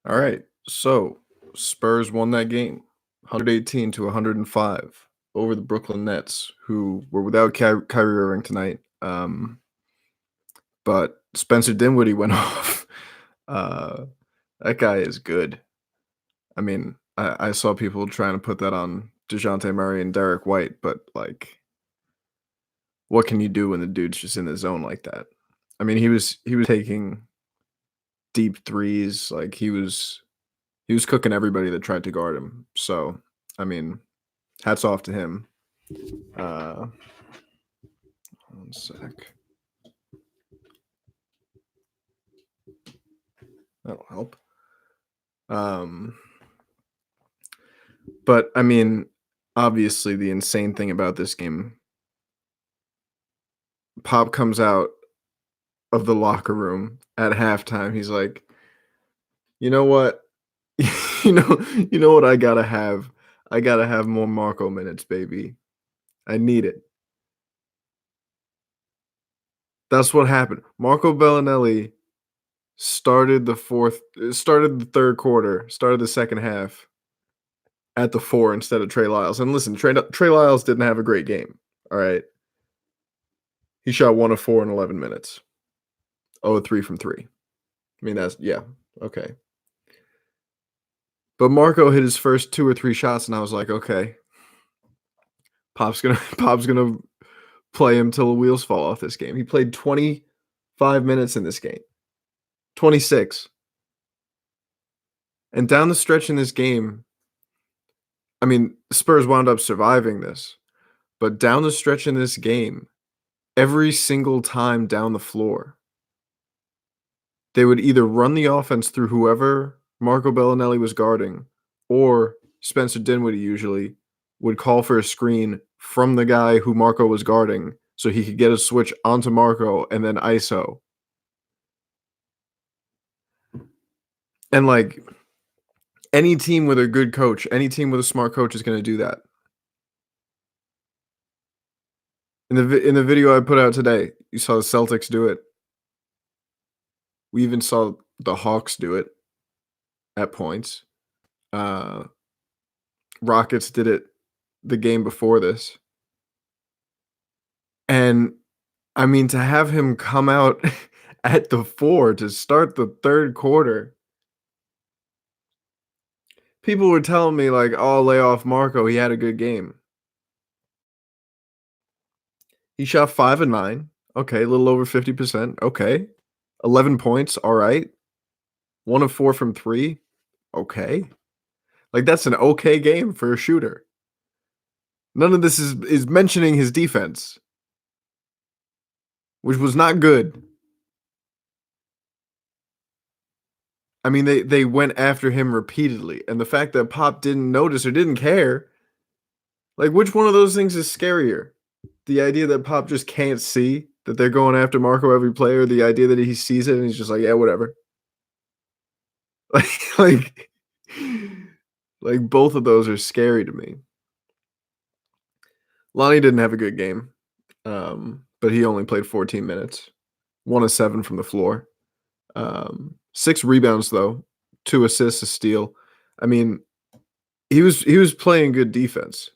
All right. So Spurs won that game 118 to 105 over the Brooklyn Nets, who were without Kyrie Irving tonight. But Spencer Dinwiddie went off. Uh, that guy is good. I mean, I saw people trying to put that on DeJounte Murray and Derek White, but like, what can you do when the dude's just in the zone like that? I mean, he was taking deep threes, like he was cooking everybody that tried to guard him. So, I mean, hats off to him. Uh, One sec. That'll help. Um, but I mean, obviously, the insane thing about this game, Pop comes out of the locker room at halftime. He's like, you know what? you know what I gotta have? I gotta have more Marco minutes, baby. I need it. That's what happened. Marco Bellinelli started the third quarter, started the second half at the 4 instead of Trey Lyles. And listen, Trey Lyles didn't have a great game. All right. He shot 1 of 4 in 11 minutes. 0 of 3 from 3. I mean, yeah, okay. But Marco hit his first 2 or 3 shots, and I was like, okay, Pop's gonna Pop's gonna play him till the wheels fall off this game. He played 25 minutes in this game. 26. And down the stretch in this game, I mean, Spurs wound up surviving this, but down the stretch in this game, every single time down the floor, they would either run the offense through whoever Marco Bellinelli was guarding, or Spencer Dinwiddie usually would call for a screen from the guy who Marco was guarding so he could get a switch onto Marco and then ISO. And like any team with a good coach, any team with a smart coach is going to do that. In the video I put out today, you saw the Celtics do it. We even saw the Hawks do it at points. Rockets did it the game before this. And I mean, to have him come out at the 4 to start the third quarter, people were telling me like, "Oh, lay off Marco. He had a good game." He shot 5 and 9. Okay, a little over 50%. Okay. 11 points. All right. 1 of 4 from 3. Okay. Like that's an okay game for a shooter. None of this is mentioning his defense, which was not good. I mean, they went after him repeatedly, and the fact that Pop didn't notice or didn't care, like which one of those things is scarier? The idea that Pop just can't see that they're going after Marco every play, or the idea that he sees it and he's just like, yeah, whatever. Like, like, like both of those are scary to me. Lonnie didn't have a good game, but he only played 14 minutes, 1 of 7 from the floor, 6 rebounds though, 2 assists, a steal. I mean, he was playing good defense,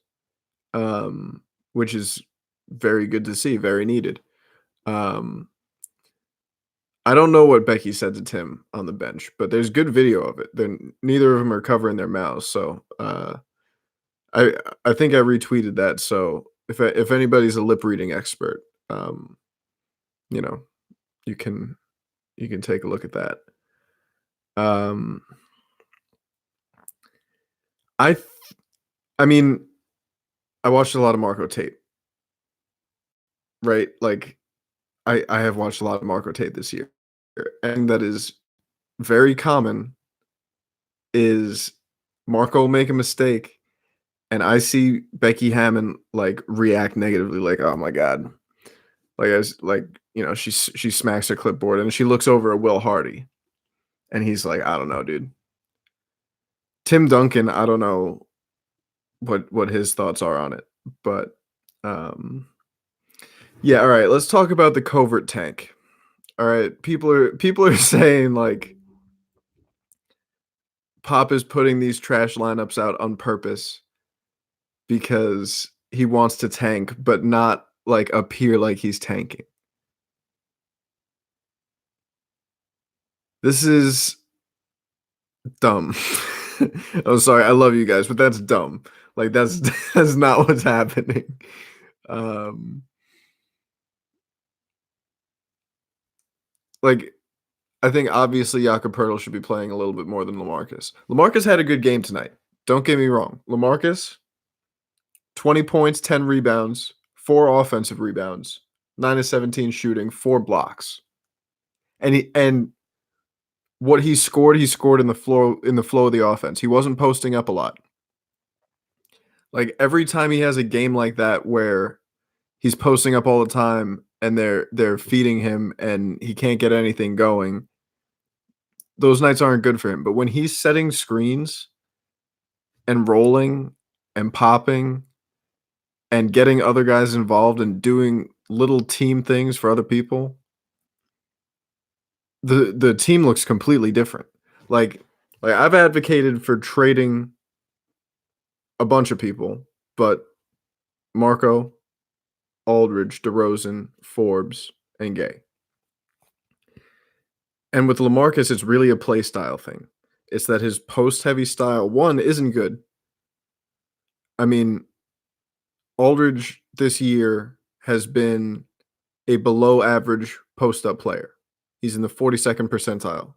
which is very good to see, very needed. I don't know what Becky said to Tim on the bench, but there's good video of it. Then neither of them are covering their mouths, so I I think I retweeted that. So if anybody's a lip reading expert, you know, you can take a look at that. Um, I th- I mean, I watched a lot of Marco tape, right? Like I have watched a lot of Marco tape this year, and that is very common. Is Marco make a mistake, and I see Becky Hammond like react negatively, like, "Oh my god!" Like as like she smacks her clipboard and she looks over at Will Hardy, and he's like, "I don't know, dude." Tim Duncan, I don't know what his thoughts are on it, but um, yeah. All right, let's talk about the covert tank. Alright, people are saying, like, Pop is putting these trash lineups out on purpose because he wants to tank, but not, like, appear like he's tanking. This is dumb. I'm sorry, I love you guys, but that's dumb. Like, that's that's not what's happening. Um, like, I think obviously Jakob Poeltl should be playing a little bit more than LaMarcus. LaMarcus had a good game tonight. Don't get me wrong. LaMarcus, 20 points, 10 rebounds, 4 offensive rebounds, 9 of 17 shooting, 4 blocks. And what he scored in the flow of the offense. He wasn't posting up a lot. Like every time he has a game like that where he's posting up all the time and they're feeding him and he can't get anything going, those nights aren't good for him. But when he's setting screens and rolling and popping and getting other guys involved and doing little team things for other people, the team looks completely different. Like like I've advocated for trading a bunch of people, but Marco, Aldridge, DeRozan, Forbes, and Gay. And with LaMarcus, it's really a play style thing. It's that his post heavy style, one, isn't good. I mean, Aldridge this year has been a below average post up player. He's in the 42nd percentile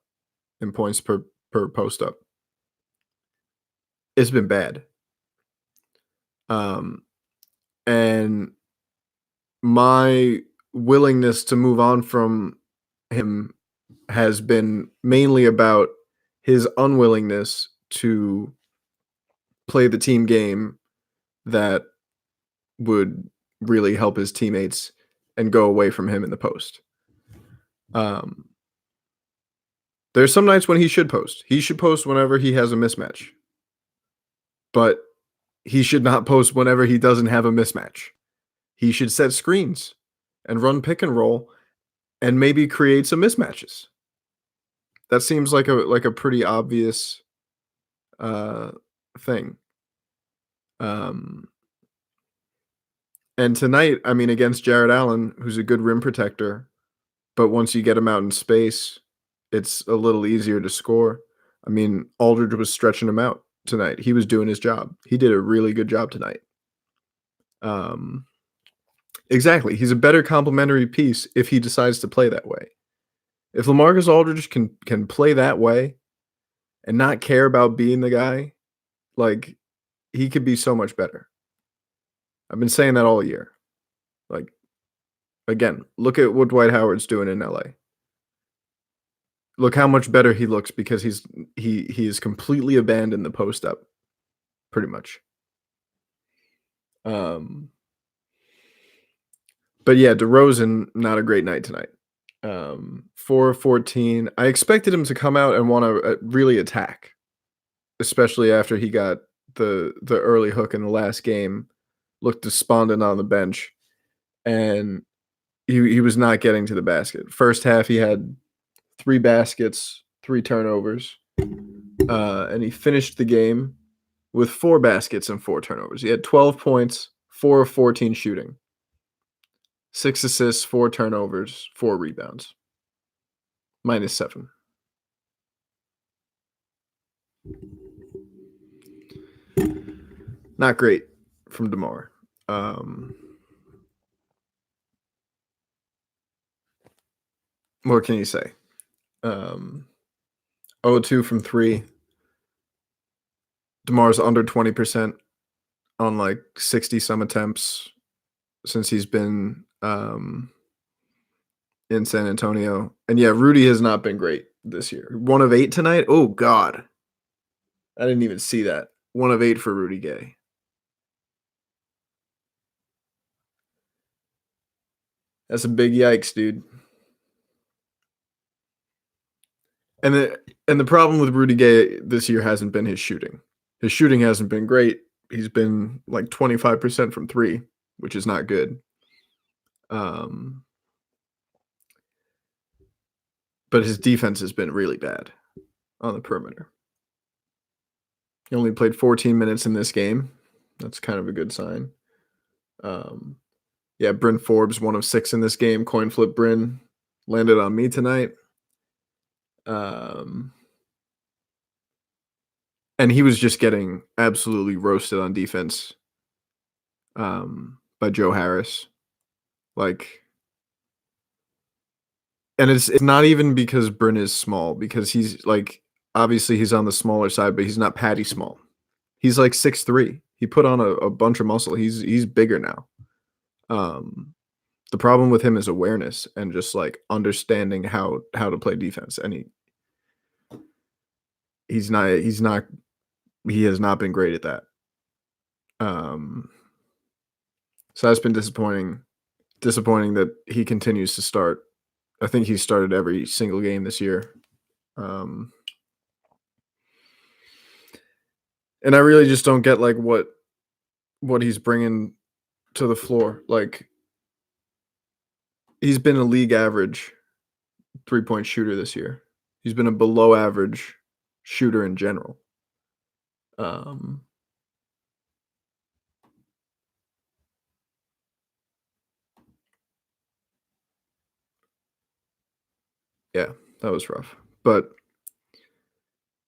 in points per post up. It's been bad. Um, and my willingness to move on from him has been mainly about his unwillingness to play the team game that would really help his teammates and go away from him in the post. Um, there's some nights when he should post. He should post whenever he has a mismatch. But he should not post whenever he doesn't have a mismatch. He should set screens and run pick and roll and maybe create some mismatches. That seems like a pretty obvious uh thing. Um and tonight, I mean against Jared Allen, who's a good rim protector, but once you get him out in space, it's a little easier to score. I mean, Aldridge was stretching him out tonight. He was doing his job. He did a really good job tonight. Um exactly. He's a better complementary piece if he decides to play that way. If LaMarcus Aldridge can play that way and not care about being the guy, like he could be so much better. I've been saying that all year. Like again, look at what Dwight Howard's doing in LA. Look how much better he looks because he is completely abandoned the post up, pretty much. Um, but yeah, DeRozan, not a great night tonight. 4 of 14. I expected him to come out and want to really attack, especially after he got the early hook in the last game. Looked despondent on the bench, and he was not getting to the basket. First half, he had 3 baskets, 3 turnovers, and he finished the game with 4 baskets and 4 turnovers. He had 12 points, 4 of 14 shooting, 6 assists, 4 turnovers, 4 rebounds, -7. Not great from DeMar. What can you say? 0-2 from 3. DeMar's under 20% on like 60 some attempts since he's been in San Antonio. And yeah, Rudy has not been great this year. 1 of 8 tonight. Oh God. I didn't even see that. 1 of 8 for Rudy Gay. That's a big yikes, dude. And the problem with Rudy Gay this year hasn't been his shooting. His shooting hasn't been great. He's been like 25% from 3, which is not good. Um but his defense has been really bad on the perimeter. He only played 14 minutes in this game. That's kind of a good sign. Um, yeah, Bryn Forbes, 1 of 6 in this game. Coin flip Bryn landed on me tonight. Um, and he was just getting absolutely roasted on defense by Joe Harris. Like, and it's not even because Bryn is small, because he's like, obviously he's on the smaller side, but he's not Patty small. He's like 6'3". He put on a bunch of muscle. He's bigger now. Um, the problem with him is awareness and just like understanding how to play defense. And he's not he has not been great at that. Um, so that's been disappointing. Disappointing that he continues to start. I think he started every single game this year. Um, and I really just don't get like what he's bringing to the floor. Like, he's been a league average 3-point shooter this year. He's been a below average shooter in general. Um, yeah, that was rough. But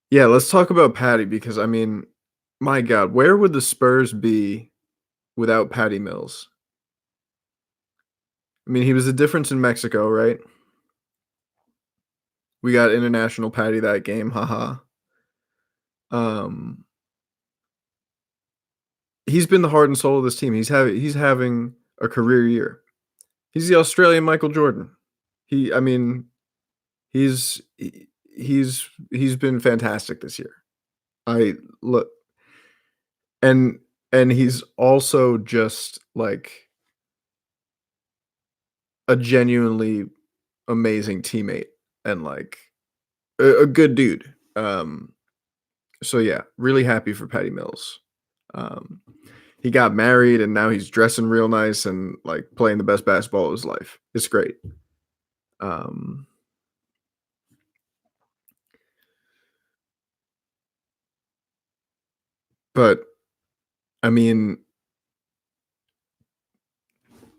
yeah, let's talk about Patty, because I mean, my God, where would the Spurs be without Patty Mills? I mean, he was a difference in Mexico, right? We got international Patty that game, haha. Um, he's been the heart and soul of this team. He's having a career year. He's the Australian Michael Jordan. I mean, he's he's been fantastic this year. I look, and he's also just like a genuinely amazing teammate and like a good dude. So yeah, really happy for Patty Mills. Um, he got married and now he's dressing real nice and like playing the best basketball of his life. It's great. Um, but I mean,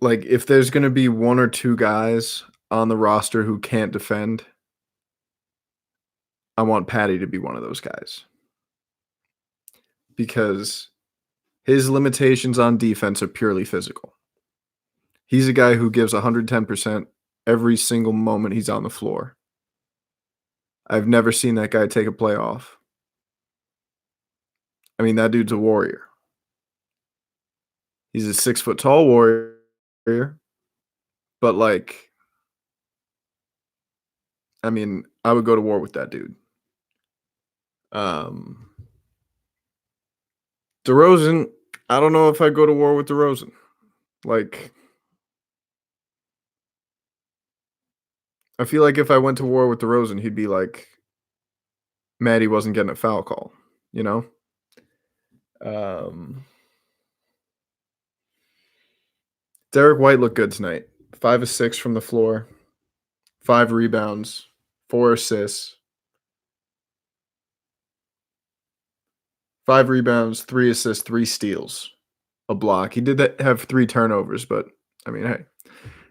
like, if there's gonna be 1 or 2 guys on the roster who can't defend, I want Patty to be one of those guys, because his limitations on defense are purely physical. He's a guy who gives 110% every single moment he's on the floor. I've never seen that guy take a play off. I mean, that dude's a warrior. He's a 6 foot tall warrior, but like, I mean, I would go to war with that dude. Um, DeRozan, I don't know if I'd go to war with DeRozan. Like, I feel like if I went to war with DeRozan, he'd be like mad he wasn't getting a foul call, you know? Um, Derek White looked good tonight. 5 of 6 from the floor, 5 rebounds, 4 assists, 5 rebounds, 3 assists, 3 steals, a block. He did have 3 turnovers, but I mean,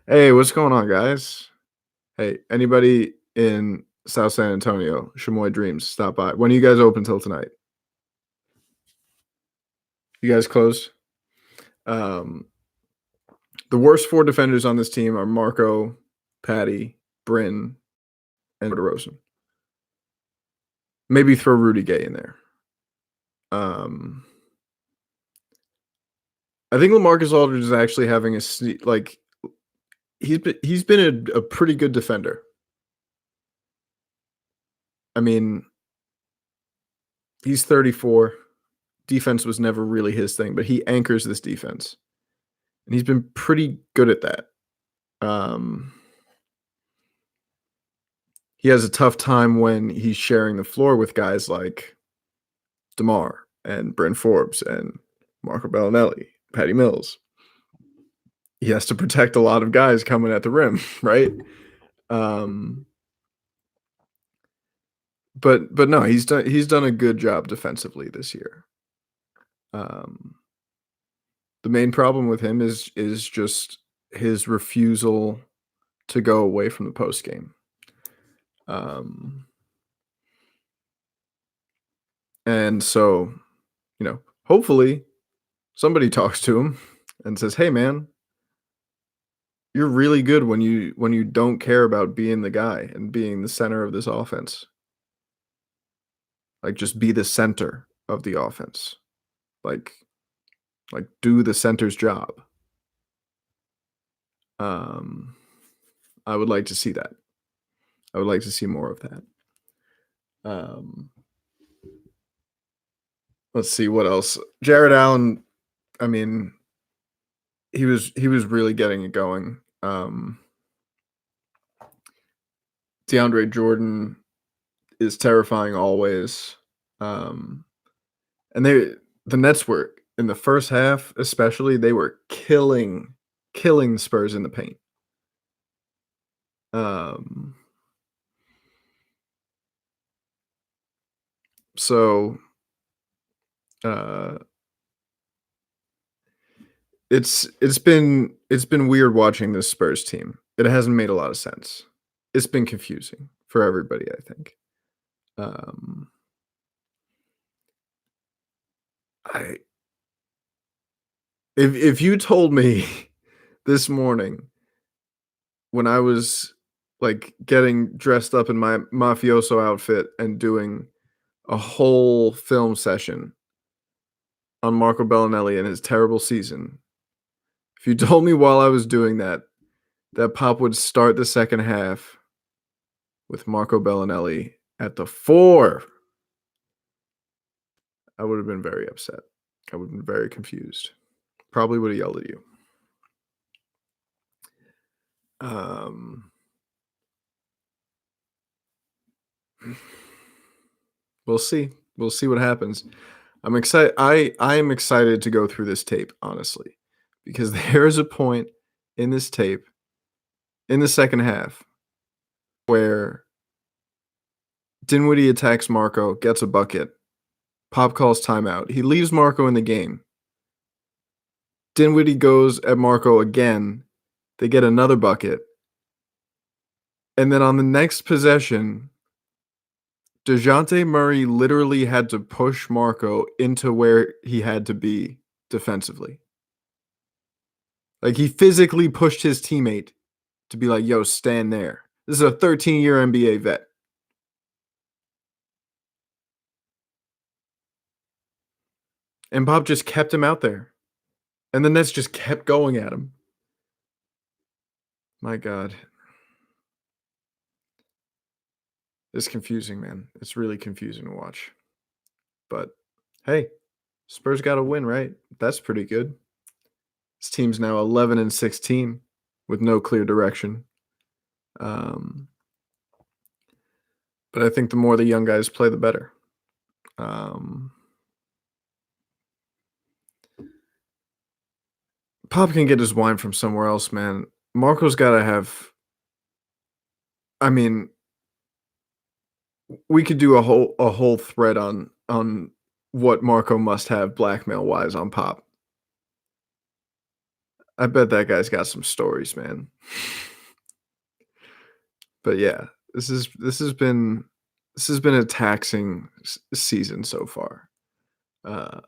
hey, what's going on, guys? Hey, anybody in South San Antonio, Chamois Dreams, stop by. When are you guys open till tonight? You guys closed? Um, the worst 4 defenders on this team are Marco, Patty, Bryn, and DeRozan. Maybe throw Rudy Gay in there. I think LaMarcus Aldridge is actually having like, he's been a pretty good defender. I mean, he's 34. Defense was never really his thing, but he anchors this defense, and he's been pretty good at that. He has a tough time when he's sharing the floor with guys like DeMar and Bryn Forbes and Marco Bellinelli, Patty Mills. He has to protect a lot of guys coming at the rim, right? Um, but no, he's done a good job defensively this year. Um, the main problem with him is just his refusal to go away from the post game. Um, and so, hopefully somebody talks to him and says, "Hey man, you're really good when you don't care about being the guy and being the center of this offense. Like just be the center of the offense. Like do the center's job." Um, I would like to see that. I would like to see more of that. Um, let's see what else. Jared Allen, I mean, he was really getting it going. DeAndre Jordan is terrifying always. Um, and the Nets were in the first half, especially, they were killing the Spurs in the paint. Um, so uh, it's been weird watching this Spurs team. It hasn't made a lot of sense. It's been confusing for everybody, I think. Um, I if you told me this morning when I was like getting dressed up in my mafioso outfit and doing a whole film session on Marco Bellinelli and his terrible season, if you told me while I was doing that, that Pop would start the second half with Marco Bellinelli at the 4, I would have been very upset. I would have been very confused. Probably would have yelled at you. Um, we'll see. We'll see what happens. I'm excited. I am excited to go through this tape, honestly, because there is a point in this tape in the second half where Dinwiddie attacks Marco, gets a bucket. Pop calls timeout. He leaves Marco in the game. Dinwiddie goes at Marco again. They get another bucket. And then on the next possession, DeJounte Murray literally had to push Marco into where he had to be defensively. Like he physically pushed his teammate to be like, yo, stand there. This is a 13-year NBA vet. And Bob just kept him out there. And the Nets just kept going at him. My God. It's confusing, man. It's really confusing to watch. But hey, Spurs got a win, right? That's pretty good. This team's now 11-16 with no clear direction. Um, but I think the more the young guys play, the better. Pop can get his wine from somewhere else, man. Marco's got to have. I mean, we could do a whole thread on what Marco must have blackmail wise on Pop. I bet that guy's got some stories, man. But yeah, this has been a taxing season so far. Uh,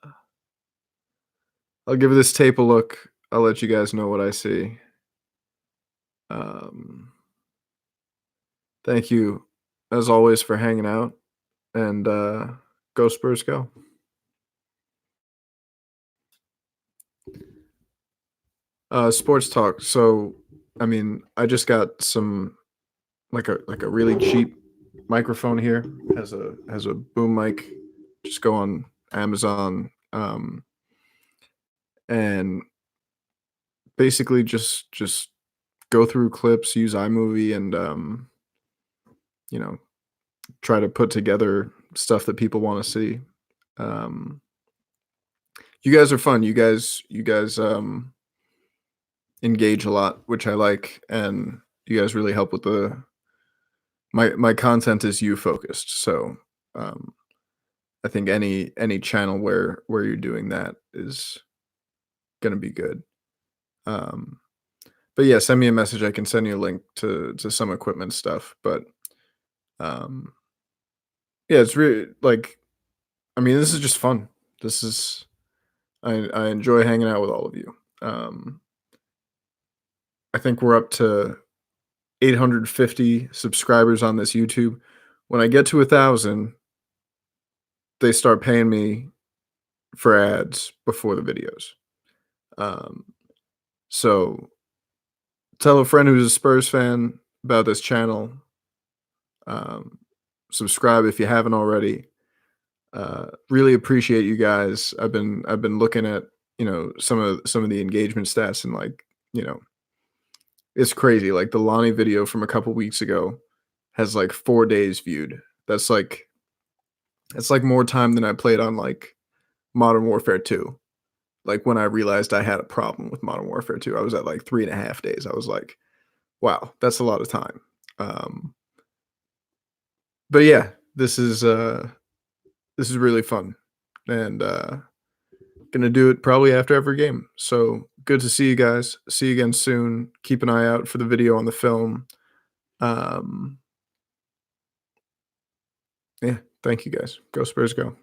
I'll give this tape a look. I'll let you guys know what I see. Um, thank you, as always, for hanging out, and go Spurs, go! Sports talk. So, I mean, I just got some like a really cheap microphone here. Has a boom mic. Just go on Amazon, and basically just go through clips, use iMovie, and you know, try to put together stuff that people want to see. Um, you guys are fun. You guys engage a lot, which I like, and you guys really help with the my content is you focused, so, um, I think any channel where you're doing that is gonna be good. Um, but yeah, send me a message, I can send you a link to some equipment stuff, but, um, yeah, it's really like, I mean, this is just fun. This is I enjoy hanging out with all of you. Um, I think we're up to 850 subscribers on this YouTube. When I get to 1,000, they start paying me for ads before the videos. Um, so tell a friend who's a Spurs fan about this channel. Um, subscribe if you haven't already. Really appreciate you guys. I've been looking at some of the engagement stats and like you know it's crazy. Like the Lonnie video from a couple weeks ago has like 4 days viewed. That's like more time than I played on like Modern Warfare 2. Like when I realized I had a problem with Modern Warfare 2, I was at like 3.5 days. I was like, wow, that's a lot of time. Um, but yeah, this is really fun. And gonna do it probably after every game. So good to see you guys. See you again soon. Keep an eye out for the video on the film. Um, yeah, thank you guys. Go Spurs, go.